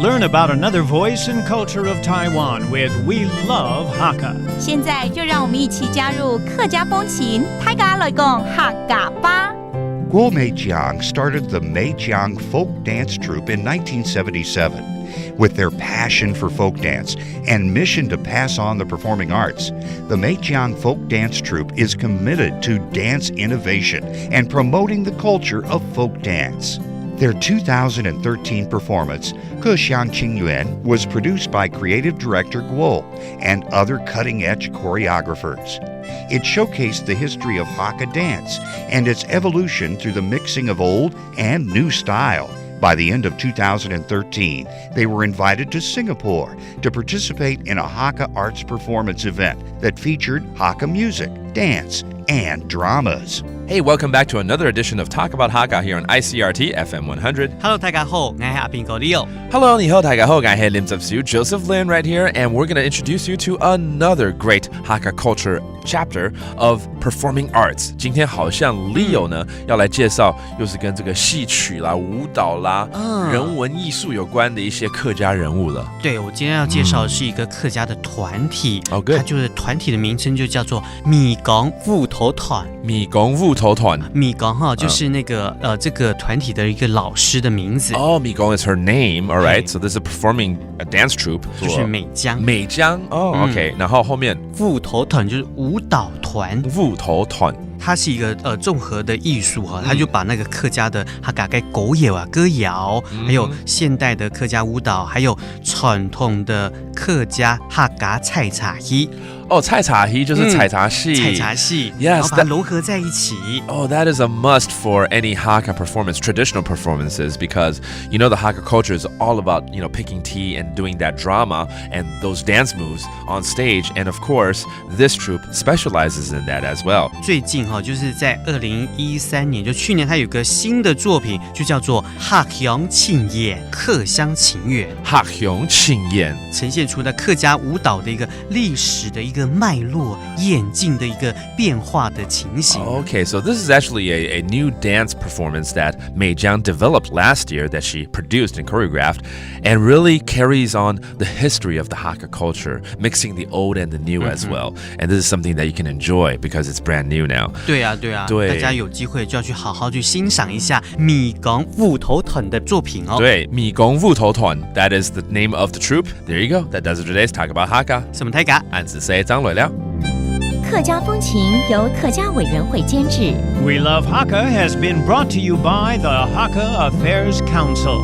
learn about another voice and culture of Taiwan with We Love Hakka. 现在就让我们一起加入客家风情，大家来讲客家吧。Guo Meijiang started the Meijiang Folk Dance Troupe in 1977. With their passion for folk dance and mission to pass on the performing arts, the Meijiang Folk Dance Troupe is committed to dance innovation and promoting the culture of folk dance. Their 2013 performance, 客家风情, was produced by creative director Guo and other cutting-edge choreographers. It showcased the history of Hakka dance and its evolution through the mixing of old and new style. By the end of 2013, they were invited to Singapore to participate in a Hakka arts performance event that featured Hakka music, dance, and dramas. Hey, welcome back to another edition of Talk About Hakka here on Icrt FM 100. Hello, 大家好，我係阿邊個 Leo。 Hello, 你好，大家好，我係林澤少 Joseph Lin right here, and we're going to introduce you to another great Hakka culture chapter of performing arts. 今天好像 Leo 呢要来介绍，又是跟这个戏曲啦、舞蹈啦、人文艺术有关的一些客家人物了。对，我今天要介绍的是一个客家的团体，good. 它就是团体的名称就叫做米港舞头团。米港舞头团，米港哈就是那个这个团体的一个老师的名字。米港 is her name, all right. So this is a performing dance troupe. 就是美江。美江，OK. 然后后面舞头团就是舞蹈团。舞头团。它是一个综合的艺术哈，它就把那个客家的哈嘎该狗野啊歌谣，还有现代的客家舞蹈，还有传统的客家哈嘎菜茶戏。菜茶戏就是采茶戏，采茶戏 ，yes， 然后把它糅合在一起。That is a must for any Hakka performance, traditional performances, because you know the Hakka culture is all about picking tea and doing that drama and those dance moves on stage, and of course this troupe specializes in that as well. 最近就是在2013年，就去年，它有个新的作品，就叫做《客乡庆演》客乡情缘。客乡庆演呈现出了客家舞蹈的一个历史的一个脉络、演进的一个变化的情形。Okay, so this is actually a new dance performance that Mei Jiang developed last year that she produced and choreographed, and really carries on the history of the Hakka culture, mixing the old and the new as well. And this is something that you can enjoy because it's brand new now. 对啊，大家有机会就要去好好去欣赏一下米港舞头团的作品哦。对，米港舞头团 that is the name of the troupe. There you go. That does it today's Talk About Hakka. 什么泰嘎？俺只say 张磊了。客家风情由客家委员会监制。 We Love Hakka has been brought to you by the Hakka Affairs Council.